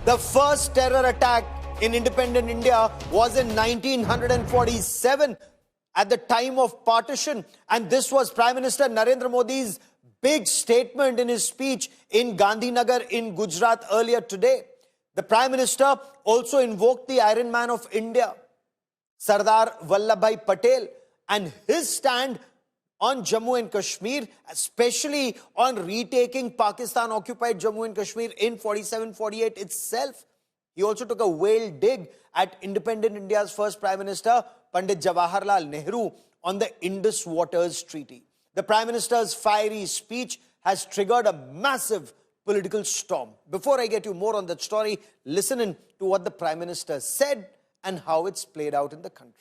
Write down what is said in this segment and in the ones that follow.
The first terror attack in independent India was in 1947 at the time of partition. And this was Prime Minister Narendra Modi's big statement in his speech in Gandhinagar in Gujarat earlier today. The Prime Minister also invoked the Iron Man of India, Sardar Vallabhbhai Patel, and his stand on Jammu and Kashmir, especially on retaking Pakistan-occupied Jammu and Kashmir in 47-48 itself. He also took a whale dig at independent India's first Prime Minister, Pandit Jawaharlal Nehru, on the Indus Waters Treaty. The Prime Minister's fiery speech has triggered a massive political storm. Before I get you more on that story, listen in to what the Prime Minister said and how it's played out in the country.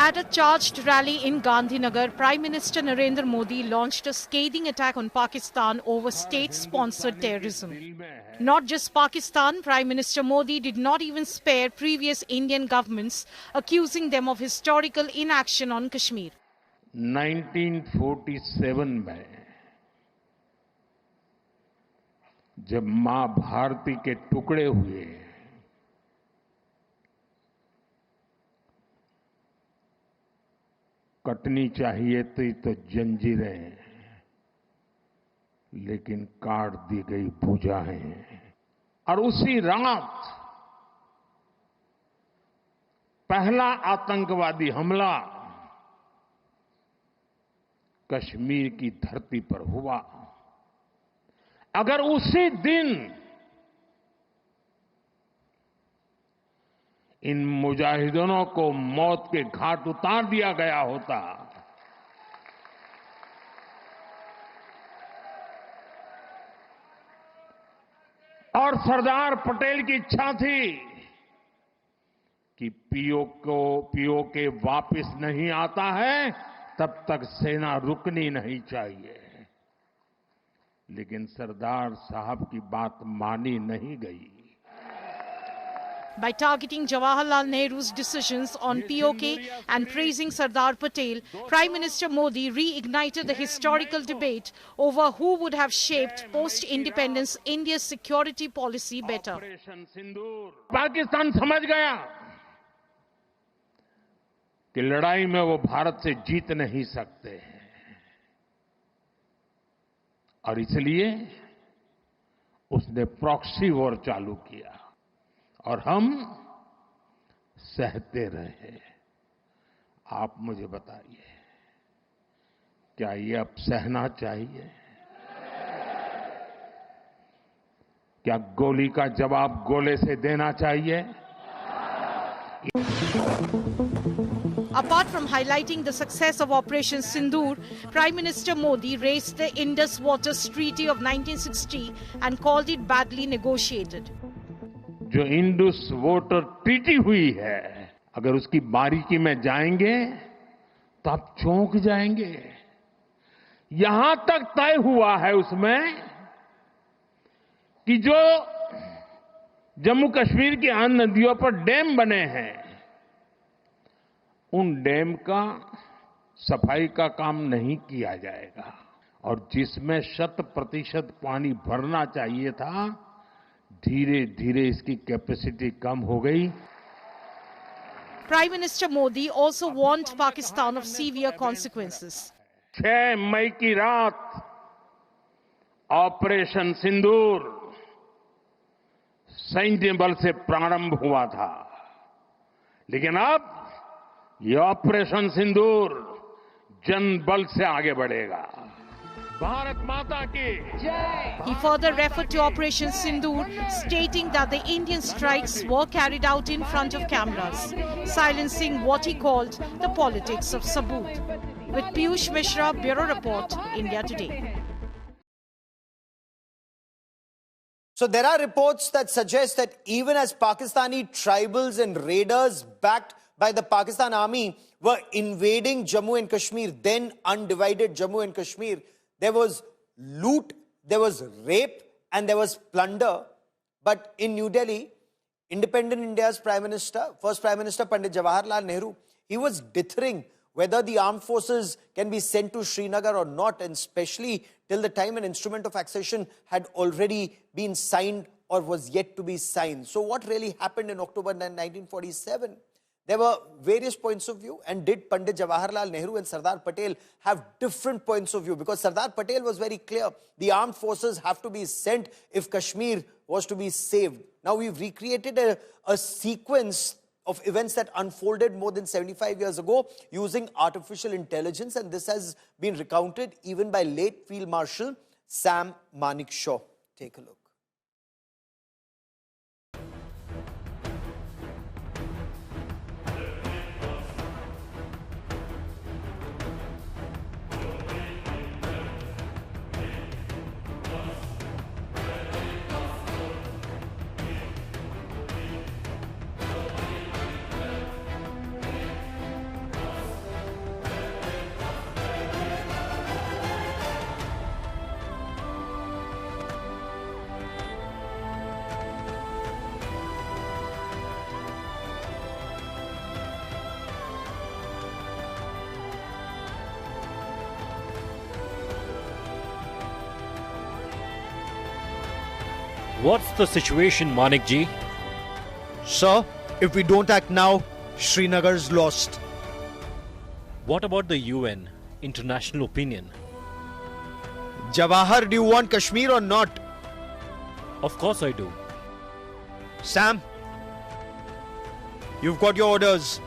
At a charged rally in Gandhinagar, Prime Minister Narendra Modi launched a scathing attack on Pakistan over state-sponsored terrorism. Not just Pakistan, Prime Minister Modi did not even spare previous Indian governments, accusing them of historical inaction on Kashmir. 1947 में जब मां भारती के टुकड़े हुए, कटनी चाहिए थी तो जंजीरें, लेकिन काट दी गई भुजाएं। और उसी रात पहला आतंकवादी हमला कश्मीर की धरती पर हुआ। अगर उसी दिन इन मुजाहिदों को मौत के घाट उतार दिया गया होता, और सरदार पटेल की इच्छा थी कि पीओके वापस नहीं आता है तब तक सेना रुकनी नहीं चाहिए, लेकिन सरदार साहब की बात मानी नहीं गई। By targeting Jawaharlal Nehru's decisions on POK and praising Sardar Patel, Prime Minister Modi reignited the historical debate over who would have shaped post-independence India's security policy better. Pakistan समझ गया कि लड़ाई में वो भारत से जीत नहीं सकते हैं, और इसलिए उसने प्रॉक्सी वॉर चालू किया और हम सहते रहे। आप मुझे बताइए, क्या ये अब सहना चाहिए? क्या गोली का जवाब गोले से देना चाहिए? Apart from highlighting the success of Operation Sindoor, Prime Minister Modi raised the Indus Waters Treaty of 1960 and called it badly negotiated. जो इंडस वाटर ट्रीटी हुई है, अगर उसकी बारीकी में जाएंगे तो आप चौंक जाएंगे। यहां तक तय हुआ है उसमें कि जो जम्मू कश्मीर की अन्य नदियों पर डैम बने हैं, उन डैम का सफाई का काम नहीं किया जाएगा, और जिसमें 100% पानी भरना चाहिए था, धीरे धीरे इसकी कैपेसिटी कम हो गई। Prime Minister Modi also warned Pakistan of severe consequences. 6 मई की रात ऑपरेशन सिंदूर सैन्य बल से प्रारंभ हुआ था, लेकिन अब ये ऑपरेशन सिंदूर जन बल से आगे बढ़ेगा। भारत माता की जय। He further referred to Operation Sindoor, stating that the Indian strikes were carried out in front of cameras, silencing what he called the politics of Saboot. With Piyush Mishra, Bureau Report, India Today. So there are reports that suggest that even as Pakistani tribals and raiders backed by the Pakistan army were invading Jammu and Kashmir, then undivided Jammu and Kashmir, there was loot, there was rape, and there was plunder. But in New Delhi, independent India's Prime Minister, first Prime Minister Pandit Jawaharlal Nehru, he was dithering whether the armed forces can be sent to Srinagar or not, and especially till the time an instrument of accession had already been signed or was yet to be signed. So what really happened in October 1947? There were various points of view, and did Pandit Jawaharlal Nehru and Sardar Patel have different points of view? Because Sardar Patel was very clear, the armed forces have to be sent if Kashmir was to be saved. Now we've recreated a sequence of events that unfolded more than 75 years ago using artificial intelligence, and this has been recounted even by late Field Marshal Sam Manekshaw. Take a look. What's the situation, Manik ji? Sir, if we don't act now, Srinagar's lost. What about the UN, international opinion? Jawahar, do you want Kashmir or not? Of course I do. Sam, you've got your orders.